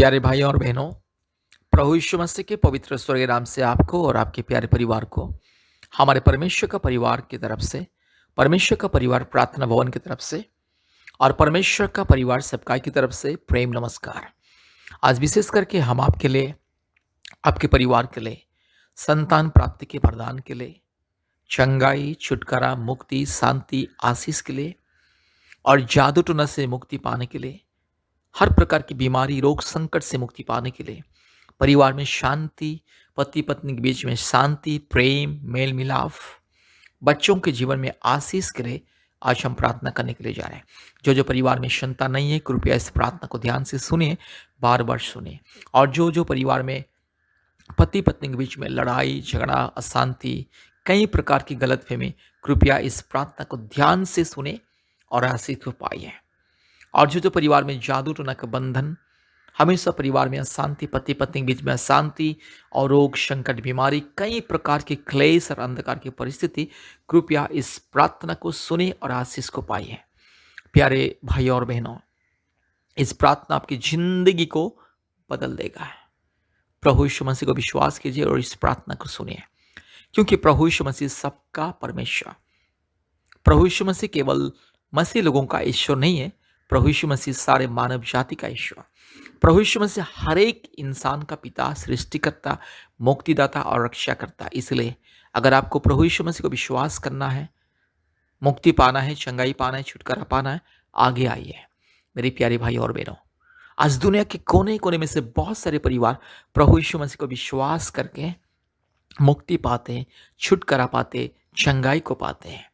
प्यारे भाइयों और बहनों, प्रभु यीशु मसीह के पवित्र स्वर्गीय नाम से आपको और आपके प्यारे परिवार को हमारे परमेश्वर का परिवार की तरफ से, परमेश्वर का परिवार प्रार्थना भवन की तरफ से और परमेश्वर का परिवार सबकाई की तरफ से प्रेम नमस्कार। आज विशेष करके हम आपके लिए, आपके परिवार के लिए, संतान प्राप्ति के वरदान के लिए, चंगाई, छुटकारा, मुक्ति, शांति, आशीष के लिए और जादू टोना से मुक्ति पाने के लिए, हर प्रकार की बीमारी, रोग, संकट से मुक्ति पाने के लिए, परिवार में शांति, पति पत्नी के बीच में शांति, प्रेम, मेल मिलाप, बच्चों के जीवन में आशीष के लिए आज हम प्रार्थना करने के लिए जा रहे हैं। जो परिवार में संतान नहीं है, कृपया इस प्रार्थना को ध्यान से सुनिए, बार बार सुनिए। और जो परिवार में पति पत्नी के बीच में लड़ाई झगड़ा, अशांति, कई प्रकार की गलतफहमी, कृपया इस प्रार्थना को ध्यान से सुने और आशीष को पाइए। और जो परिवार में जादू टोना का बंधन, हमेशा परिवार में अशांति, पति पत्नी के बीच में अशांति और रोग, संकट, बीमारी, कई प्रकार के क्लेश और अंधकार की परिस्थिति, कृपया इस प्रार्थना को सुने और आशीष को पाइए। प्यारे भाई और बहनों, इस प्रार्थना आपकी जिंदगी को बदल देगा। प्रभु यीशु मसीह को विश्वास कीजिए और इस प्रार्थना को सुनिए, क्योंकि प्रभु यीशु मसीह सबका परमेश्वर, प्रभु यीशु मसीह केवल मसीह लोगों का ईश्वर नहीं है, प्रभु यीशु मसीह सारे मानव जाति का ईश्वर, प्रभु यीशु मसीह हर एक इंसान का पिता, सृष्टिकर्ता, मुक्तिदाता और रक्षाकर्ता। इसलिए अगर आपको प्रभु यीशु मसीह को विश्वास करना है, मुक्ति पाना है, चंगाई पाना है, छुटकारा पाना है, आगे आइए मेरे प्यारे भाई और बहनों। आज दुनिया के कोने कोने में से बहुत सारे परिवार प्रभु यीशु मसीह को विश्वास करके मुक्ति पाते, छुटकारा पाते, चंगाई को पाते हैं।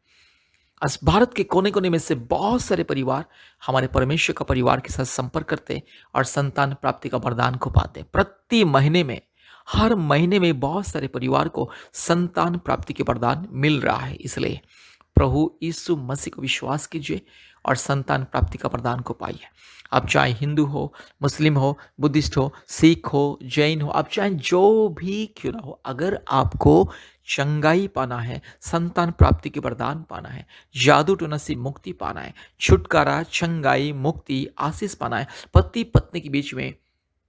आज भारत के कोने कोने में से बहुत सारे परिवार हमारे परमेश्वर का परिवार के साथ संपर्क करते और संतान प्राप्ति का वरदान को पाते। प्रति महीने में, हर महीने में बहुत सारे परिवार को संतान प्राप्ति के वरदान मिल रहा है। इसलिए प्रभु यीशु मसीह को विश्वास कीजिए और संतान प्राप्ति का वरदान को पाइए। आप चाहे हिंदू हो, मुस्लिम हो, बुद्धिस्ट हो, सिख हो, जैन हो, आप चाहे जो भी क्यों ना हो, अगर आपको चंगाई पाना है, संतान प्राप्ति के वरदान पाना है, जादू टोना से मुक्ति पाना है, छुटकारा, चंगाई, मुक्ति, आशीष पाना है, पति पत्नी के बीच में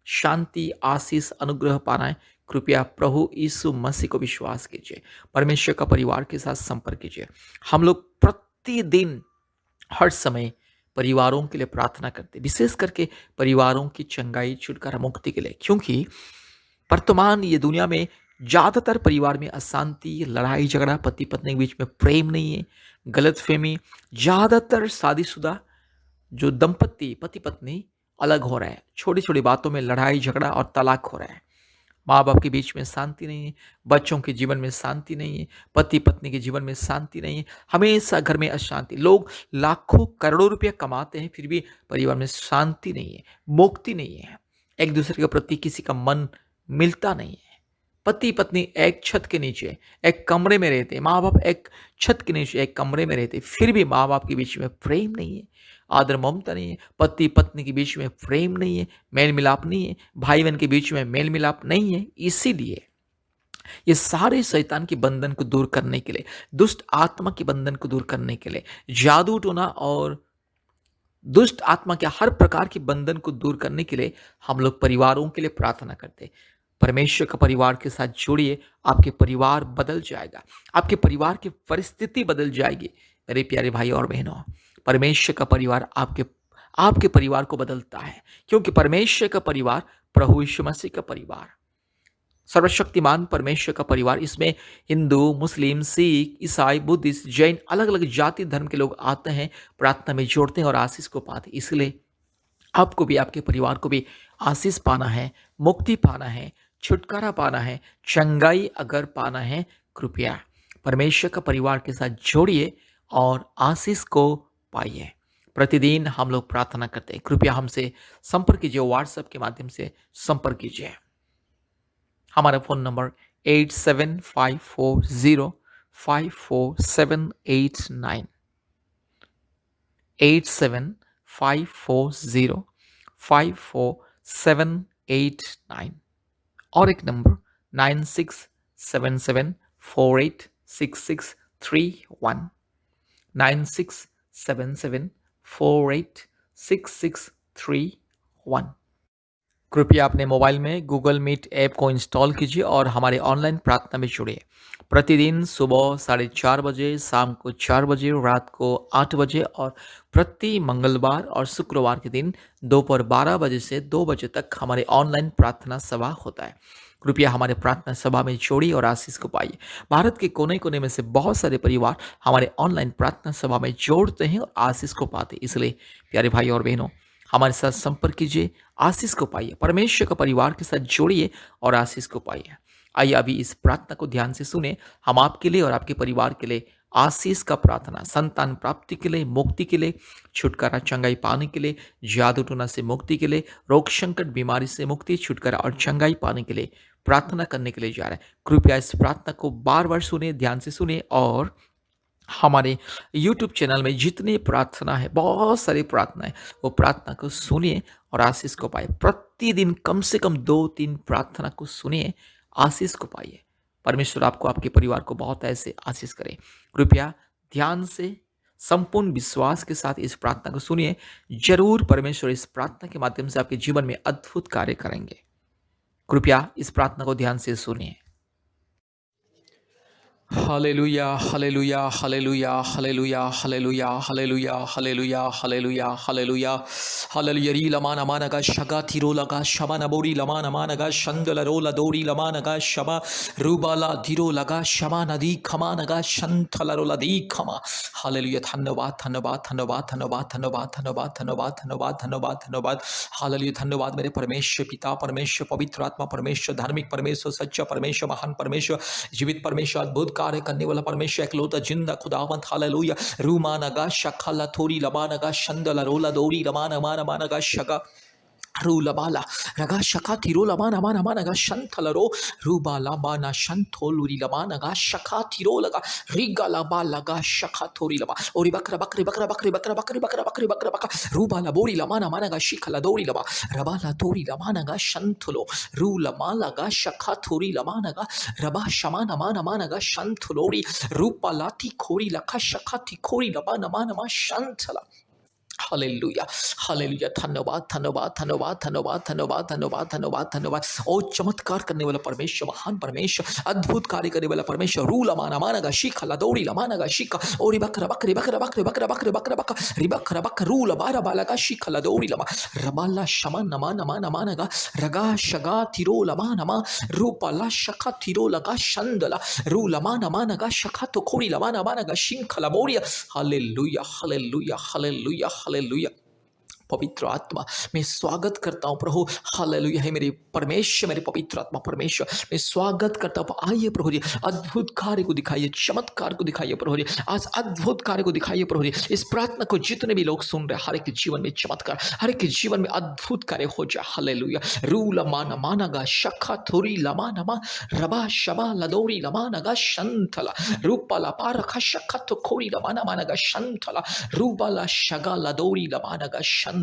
शांति, आशीष, अनुग्रह पाना है, कृपया प्रभु यीशु मसीह को विश्वास कीजिए, परमेश्वर का परिवार के साथ संपर्क कीजिए। हम लोग प्रतिदिन हर समय परिवारों के लिए प्रार्थना करते, विशेष करके परिवारों की चंगाई, छुटकारा, मुक्ति के लिए, क्योंकि वर्तमान ये दुनिया में ज़्यादातर परिवार में अशांति, लड़ाई झगड़ा, पति पत्नी के बीच में प्रेम नहीं है, गलतफहमी, ज़्यादातर शादीशुदा जो दंपति, पति पत्नी अलग हो रहे हैं, छोटी छोटी बातों में लड़ाई झगड़ा और तलाक हो रहा है। माँ बाप के बीच में शांति नहीं है, बच्चों के जीवन में शांति नहीं है, पति पत्नी के जीवन में शांति नहीं है, हमेशा घर में अशांति। लोग लाखों करोड़ों रुपया कमाते हैं, फिर भी परिवार में शांति नहीं है, मुक्ति नहीं है, एक दूसरे के प्रति किसी का मन मिलता नहीं है। पति पत्नी एक छत के नीचे, एक कमरे में रहते, माँ बाप एक छत के नीचे एक कमरे में रहते, फिर भी माँ बाप के बीच में प्रेम नहीं है, आदर ममता नहीं है, पति पत्नी के बीच में प्रेम नहीं है, मेल मिलाप नहीं है, भाई बहन के बीच में मेल मिलाप नहीं है। इसीलिए ये सारे शैतान के बंधन को दूर करने के लिए, दुष्ट आत्मा के बंधन को दूर करने के लिए, जादू टोना और दुष्ट आत्मा के हर प्रकार के बंधन को दूर करने के लिए हम लोग परिवारों के लिए प्रार्थना करते। परमेश्वर का परिवार के साथ जुड़िए, आपके परिवार बदल जाएगा, आपके परिवार की परिस्थिति बदल जाएगी। मेरे प्यारे भाई और बहनों, परमेश्वर का परिवार आपके आपके परिवार को बदलता है, क्योंकि परमेश्वर का परिवार प्रभु यीशु मसीह का परिवार, सर्वशक्तिमान परमेश्वर का परिवार, इसमें हिंदू, मुस्लिम, सिख, ईसाई, बुद्धिस्ट, जैन, अलग अलग जाति धर्म के लोग आते हैं, प्रार्थना में जोड़ते हैं और आशीष को पाते हैं। इसलिए आपको भी, आपके परिवार को भी आशीष पाना है, मुक्ति पाना है, छुटकारा पाना है, चंगाई अगर पाना है, कृपया परमेश्वर का परिवार के साथ जोड़िए और आशीष को पाइए। प्रतिदिन हम लोग प्रार्थना करते हैं, कृपया हमसे संपर्क कीजिए, व्हाट्सएप के माध्यम से संपर्क कीजिए। हमारा फ़ोन नंबर 8754054789, 8754054789, और एक नंबर 9677486631, 9677486631। कृपया अपने मोबाइल में गूगल मीट ऐप को इंस्टॉल कीजिए और हमारे ऑनलाइन प्रार्थना में जुड़िए। प्रतिदिन सुबह 4:30 बजे, शाम को 4 बजे, रात को 8 बजे और प्रति मंगलवार और शुक्रवार के दिन दोपहर 12 बजे से 2 बजे तक हमारे ऑनलाइन प्रार्थना सभा होता है। कृपया हमारे प्रार्थना सभा में जोड़िए और आशीष को पाइए। भारत के कोने कोने में से बहुत सारे परिवार हमारे ऑनलाइन प्रार्थना सभा में जोड़ते हैं और आशीष को पाते हैं। इसलिए प्यारे भाई और बहनों, हमारे साथ संपर्क कीजिए, आशीष को पाइए, परमेश्वर का परिवार के साथ जोड़िए और आशीष को पाइए। आइए अभी इस प्रार्थना को ध्यान से सुने। हम आपके लिए और आपके परिवार के लिए आशीष का प्रार्थना, संतान प्राप्ति के लिए, मुक्ति के लिए, छुटकारा चंगाई पाने के लिए, जादू टोना से मुक्ति के लिए, रोग संकट बीमारी से मुक्ति, छुटकारा और चंगाई पाने के लिए प्रार्थना करने के लिए जा रहे हैं। कृपया इस प्रार्थना को बार बार सुने, ध्यान से सुने और हमारे YouTube चैनल में जितनी प्रार्थना है, बहुत सारी प्रार्थना है, वो प्रार्थना को सुनिए और आशीष को पाइए। प्रतिदिन कम से कम 2-3 प्रार्थना को सुनिए, आशीष को पाइए। परमेश्वर आपको, आपके परिवार को बहुत ऐसे आशीष करे। कृपया ध्यान से, संपूर्ण विश्वास के साथ इस प्रार्थना को सुनिए। जरूर परमेश्वर इस प्रार्थना के माध्यम से आपके जीवन में अद्भुत कार्य करेंगे। कृपया इस प्रार्थना को ध्यान से सुनिए। Hallelujah, hallelujah, hallelujah, hallelujah, hallelujah, hallelujah, hallelujah, hallelujah, hallelujah, hallelujah. री लमान अमानगा शगा थिरो लगा शबा नबोरी लमान अमानगा शंदल रोला दोरी लमानगा शबा रूबाला धीरो लगा शबा नदी खमा नगा शंथल रोला दी खमा। हालेलुया। धन्यवाद, धन्यवाद, धन्यवाद, धन्यवाद, धन्यवाद, धन्यवाद, धन्यवाद, धन्यवाद, धन्यवाद, धन्यवाद। हालेलुया। धन्यवाद मेरे परमेश्वर पिता, परमेश्वर पवित्र आत्मा, परमेश्वर धार्मिक परमेश्वर, सच्चा परमेश्वर, महान परमेश्वर, जीवित परमेश्वर, अद्भुत कार्य करने वाला परमेश्वर, एकलौता जिंदा खुदावंत। हालेलुया। रूमानगा शखला थोरी लमानगा शंदला रोला दोरी लमान मान मानगा शगा रूलबाला रगा शका थिरो लमान अमान अमानगा शंथलरो रूबाला बाना शंथोलुरी लमानगा शका थिरो लगा रिगा लबा लगा शका थोरी लबा ओरी बकरा बकरी बकरा बकरी बकरा बकरी बकरा बकरी बकरा बकरा रूबाला बोरी लमान अमानगा शिखला दोरी लबा रबाला तोरी लमानगा शंथलो रूलमा लगा शका थोरी लमानगा रबा शमान अमान अमानगा शंथलोरी रूपाला थी खोरी लखा शका थी खोरी लबा नमान अमा शंथला। Hallelujah, hallelujah. धन्यवाद, धन्यवाद, धन्यवाद, धन्यवाद, धन्यवाद, धन्यवाद, धन्यवाद, धन्यवाद। ओ चमत्कार करने वाला परमेश्वर, महान परमेश्वर, अद्भुत कार्य करने वाला परमेश्वर। रू लमाना मानगा शिखा लदौड़ी लमानगा शिखा ओरी बकरा बकरी बकरा बकरी बकरा बकरी बकरा बकरा रिबकरा बक रू लबारा बालगा शिखा लदौड़ी लमा रबाला शमा नमा नमा नमानगा रगा शगा थिरो लमा नमा रूपाला शखा थिरो लगा शंदला रू लमा नमानगा शखा तो खोरी लमा नमानगा शिंखला बोरिया। Hallelujah, hallelujah, hallelujah, hallelujah. पवित्र आत्मा, मैं स्वागत करता हूँ प्रभु। हालेलुया है मेरे परमेश्वर, मेरे पवित्र आत्मा परमेश्वर, मैं स्वागत करता हूँ। आइए प्रभु जी, अद्भुत कार्य को दिखाइए, चमत्कार को दिखाइए प्रभु जी। आज अद्भुत कार्य को दिखाइए प्रभु जी। इस प्रार्थना को जितने भी लोग सुन रहे हैं, हर एक के जीवन में चमत्कार, हर एक के जीवन में अद्भुत कार्य हो जाए। हालेलुया। रू लमाना मानगा शखा थोरी लमा नमा रबा शबा लदोरी लमा नगा शंथला रूपाला पारखा शखा तो खोरी लमाना मानगा शंथला रूबाला शगा लदोरी लमा नगा शंथला।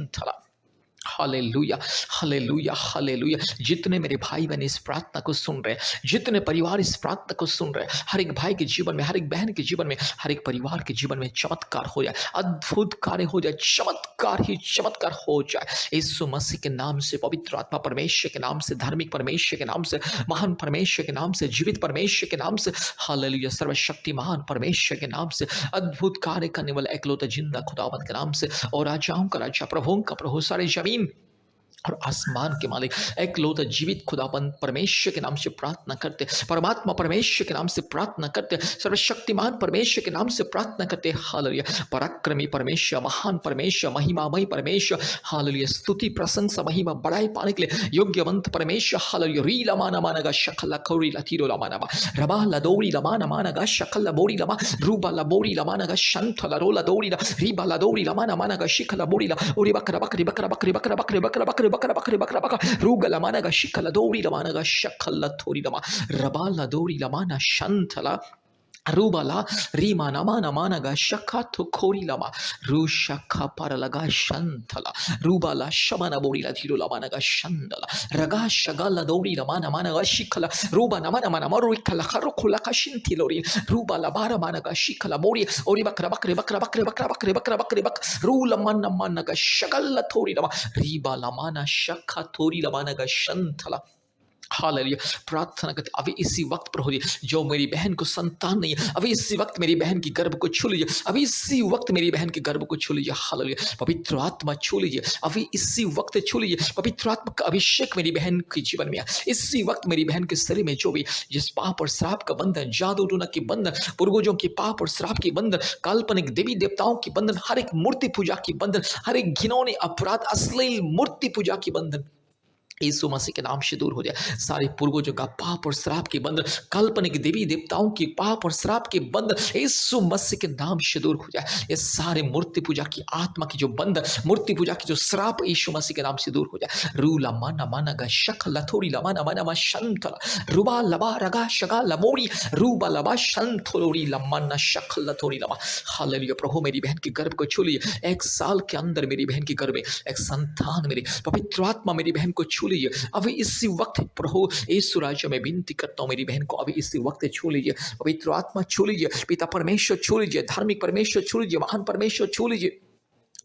Hallelujah, hallelujah, hallelujah. जितने मेरे भाई बहन इस प्रार्थना को सुन रहे हैं, जितने परिवार इस प्रार्थना को सुन रहे हैं, हर एक भाई के जीवन में, हर एक बहन के जीवन में, हर एक परिवार के जीवन में चमत्कार हो जाए, अद्भुत कार्य हो जाए, चमत्कार ही चमत्कार हो जाए। यीशु मसीह के नाम से, पवित्र आत्मा परमेश्वर के नाम से, धार्मिक परमेश्वर के नाम से, महान परमेश्वर के नाम से, जीवित परमेश्वर के नाम से, हालेलुया, सर्वशक्तिमान परमेश्वर के नाम से, अद्भुत कार्य करने वाला एकलौता जिंदा खुदावंत के नाम से, और राजाओं का राजा, प्रभुओं का प्रभु, सारे जमीन और आसमान के मालिक एकलौता जीवित खुदाबंद परमेश्वर के नाम से प्रार्थना करते, परमात्मा परमेश्वर के नाम से प्रार्थना करते, सर्वशक्तिमान परमेश्वर के नाम से प्रार्थना करते। हालेलुया। पराक्रमी परमेश्वर, महान परमेश्वर, महिमामय परमेश्वर, हालेलुया। स्तुति, प्रशंसा, महिमा, बड़ाई पाने के लिए योग्यवंत परमेश्वर। हालेलुया। री लमाना मानगा शकला खौरी लतीरो लमाना रबा लदौरी लमाना मानगा शकला बोरी लमा रूबा लबोरी लमानगा शंथ लरोला दौरी रीबा लदौरी लमाना मानगा शिखला बोरी ला ओरी बकरा बकरी बकरा बकरी बकरा बकरी बकरा बकरी बकरा बकरी बकरा बकरा रूगा लमानगा शिखला दौरी लमानगा शकला थोरी लमा रबा लदौरी लमाना शंथला Rubala Rima Namana Managa Shaka to Korilama Rushaka Paralaga Shantala Rubala Shabana Borila Tirula Managa Shandala Raga Shagala Dori Lamana Managa Shikala Ruba Namana Manamori Kalakharukula Kashintilori Ruba Labara Managa Shikala Mori Oribakra Bakre Bakra Bakre Bakra Bakre Bakra Bakre Bak Rula Mana Managa Shagala Tori Lama Riba Lamana Shaka Tori Lamanaga Shantala hallelujah प्रार्थना करते अभी इसी वक्त प्रभु जी जो मेरी बहन को संतान नहीं है अभी इसी वक्त मेरी बहन की गर्भ को छू लीजिए अभी इसी वक्त मेरी बहन की गर्भ को छू लीजिए हालेलुया पवित्र आत्मा छू लीजिए अभी इसी वक्त छू लीजिए पवित्र आत्मा का अभिषेक मेरी बहन के जीवन में इसी वक्त मेरी बहन के शरीर में जो भी जिस पाप और श्राप का बंधन जादू टूना के बंधन पूर्वजों के पाप और श्राप के बंधन काल्पनिक देवी देवताओं के बंधन हर एक मूर्ति पूजा की बंधन हर एक घिनौने अपराध अश्लील मूर्ति पूजा की बंधन यीशु मसीह के नाम से दूर हो जाए सारे पूर्वजों का पाप और श्राप के बंधन काल्पनिक देवी देवताओं की पाप और श्राप के बंधन यीशु मसीह के नाम से दूर हो जाए ये सारे मूर्ति पूजा की आत्मा की जो बंधन मूर्ति पूजा की जो श्राप यीशु मसीह के नाम से दूर हो जाए रूला माना माना गा शक लथोरी लमाना माना मा शंतला रुबा लबा रगा शगा लमोरी रूबा लबा शंतलोरी लमाना शक लथोरी लमा हालेलुया प्रभु मेरी बहन के गर्भ को छू लीजिए 1 साल के अंदर मेरी बहन के गर्भ में एक संतान मेरी पवित्र आत्मा मेरी बहन को छू लीजिए अभी इसी वक्त प्रभु यीशु राजा में विनती करता हूं मेरी बहन को अभी इसी वक्त छू लीजिए पवित्र आत्मा छू लीजिए पिता परमेश्वर छू लीजिए धार्मिक परमेश्वर छू लीजिए महान परमेश्वर छू लीजिए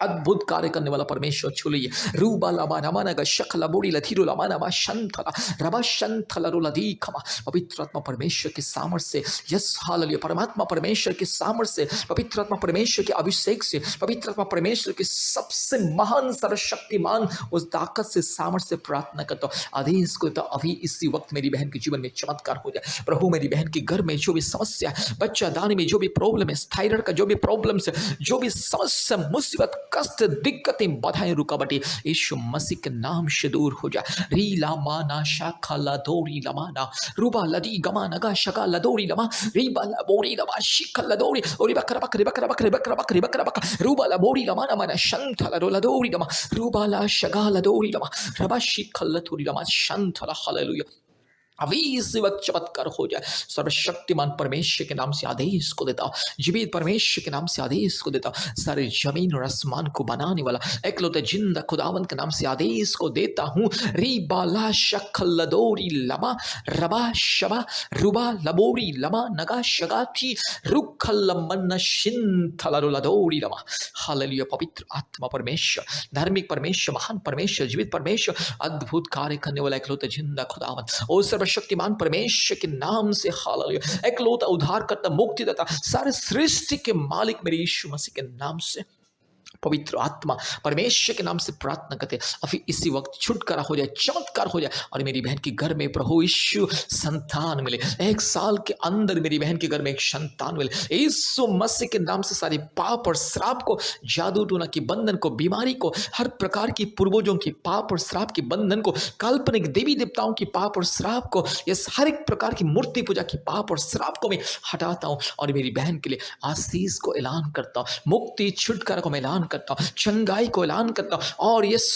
अद्भुत कार्य करने वाला परमेश्वर छू लीजिए रूबा लामा नमाना गा शकला बोड़ी लथीरो लामाना मा शंथला रबा शंथला रोलदी खमा पवित्र आत्मा परमेश्वर के सामर्थ्य से यस हालेलुया परमात्मा परमेश्वर के सामर्थ्य से पवित्र आत्मा परमेश्वर के अभिषेक से पवित्र आत्मा परमेश्वर के सबसे महान सर्वशक्तिमान उस ताकत से सामर्थ्य से प्रार्थना करता हूँ आदेश को तो अभी इसी वक्त मेरी बहन के जीवन में चमत्कार हो जाए प्रभु मेरी बहन के घर में जो भी समस्या है बच्चा दाने में जो भी प्रॉब्लम है थायराइड का जो भी प्रॉब्लम है जो भी समस्या मुसीबत कष्ट दिक्कतें बाधाएं रुकावटें यीशु मसीह के नाम से दूर हो जाए रीला माना शाखा लदोरी लमाना रूबा लदी गमाना गा शका लदोरी लमा रीबा लबोरी लमा शिखा लदोरी और बकरा बकरे बकरा बकरे बकरा बकरे बकरा बकरा रूबा लबोरी लमाना माना शंथला लदोरी लमा रूबा ला शगा लदोरी लमा रबा शिखा लदोरी लमा शंथला हालेलुया अभी इस वक्त चमत्कार हो जाए सर्वशक्तिमान परमेश्वर के नाम से आदेश को देता हूं जीवित परमेश्वर के नाम से आदेश को देता हूं सारे जमीन और आसमान को बनाने वाला एकलौते जिंदा खुदावन के नाम से आदेश को देता हूं रीबाला शखलदोरी लमा रबा शबा रुबा लबोरी लमा नगा शगाथी रुखलमन शिंथलदोरी लमा हालेलुया पवित्र आत्मा परमेश्वर धार्मिक परमेश्वर महान परमेश्वर जीवित परमेश्वर अद्भुत कार्य करने वाला एकलौते जिंदा खुदावन ओ शक्तिमान परमेश्वर के नाम से हालेलुया एकलौता उद्धारकर्ता मुक्तिदाता सारे सृष्टि के मालिक मेरे यीशु मसीह के नाम से पवित्र आत्मा परमेश्वर के नाम से प्रार्थना करते अभी इसी वक्त छुटकारा हो जाए चमत्कार हो जाए और मेरी बहन के घर में प्रभु यीशु संतान मिले 1 साल के अंदर मेरी बहन के घर में एक संतान मिले यीशु मसीह के नाम से सारे पाप और श्राप को जादू टोना की बंधन को बीमारी को हर प्रकार की पूर्वजों की पाप और श्राप की बंधन को काल्पनिक देवी देवताओं की पाप और श्राप को इस हर एक प्रकार की मूर्ति पूजा की पाप और श्राप को मैं हटाता हूँ और मेरी बहन के लिए आशीष को ऐलान करता हूँ मुक्ति छुटकारा को मैं ऐलान करता हूं चंगाई को ऐलान करता हूं और यस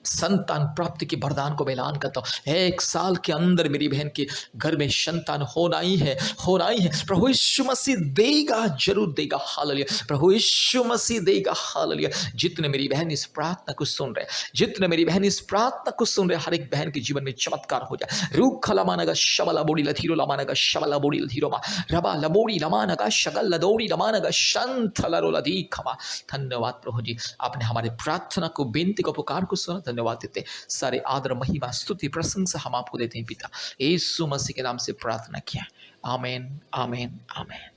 संतान प्राप्ति के वरदान को मैं ऐलान करता हूं 1 साल के अंदर मेरी बहन के घर में संतान होना ही है प्रभु यीशु मसीह देगा जरूर देगा हालेलुया प्रभु यीशु मसीह देगा हालेलुया जितने मेरी बहन इस प्रार्थना को सुन रहे जितने मेरी बहन इस प्रार्थना को सुन रहे हर एक बहन के जीवन में चमत्कार हो जाए रूख लमानगा शबला बोड़ी लधीरो लमानगा शबला बोड़ी लधीरो मा रबा लबोड़ी लमानगा शगल लदोड़ी लमानगा शंथला लदी खमा धन्यवाद प्रभु जी आपने हमारे प्रार्थना को बेनती को पुकार को सुना धन्यवाद देते सारे आदर महिमा स्तुति प्रशंसा हम आपको देते हैं पिता यीशु मसीह के नाम से प्रार्थना किया आमीन आमीन आमीन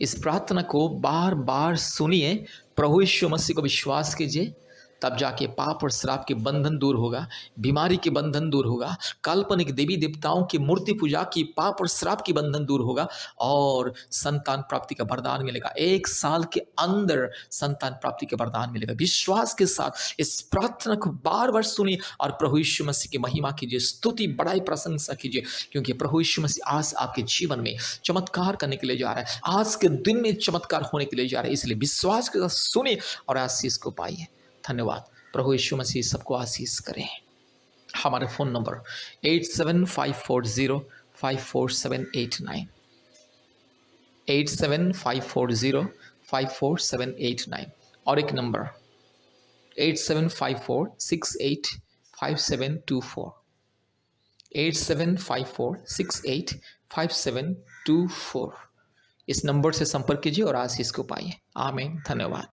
इस प्रार्थना को बार बार सुनिए प्रभु यीशु मसीह को विश्वास कीजिए तब जाके पाप और श्राप के बंधन दूर होगा बीमारी के बंधन दूर होगा काल्पनिक देवी देवताओं की मूर्ति पूजा की पाप और श्राप की बंधन दूर होगा और संतान प्राप्ति का वरदान मिलेगा 1 साल के अंदर संतान प्राप्ति का वरदान मिलेगा विश्वास के साथ इस प्रार्थना को बार बार सुनिए और प्रभु यीशु मसीह की महिमा कीजिए स्तुति बड़ाई प्रशंसा कीजिए क्योंकि प्रभु यीशु मसीह आज आपके जीवन में चमत्कार करने के लिए जा रहा है आज के दिन में चमत्कार होने के लिए जा रहा है इसलिए विश्वास के साथ सुनिए और आशीष को पाइए धन्यवाद प्रभु यीशु मसीह सबको आशीष करें हमारा फ़ोन नंबर 8754054789 8754054789 और एक नंबर 8754685724 8754685724 इस नंबर से संपर्क कीजिए और आशीष को पाइए। आमीन। धन्यवाद।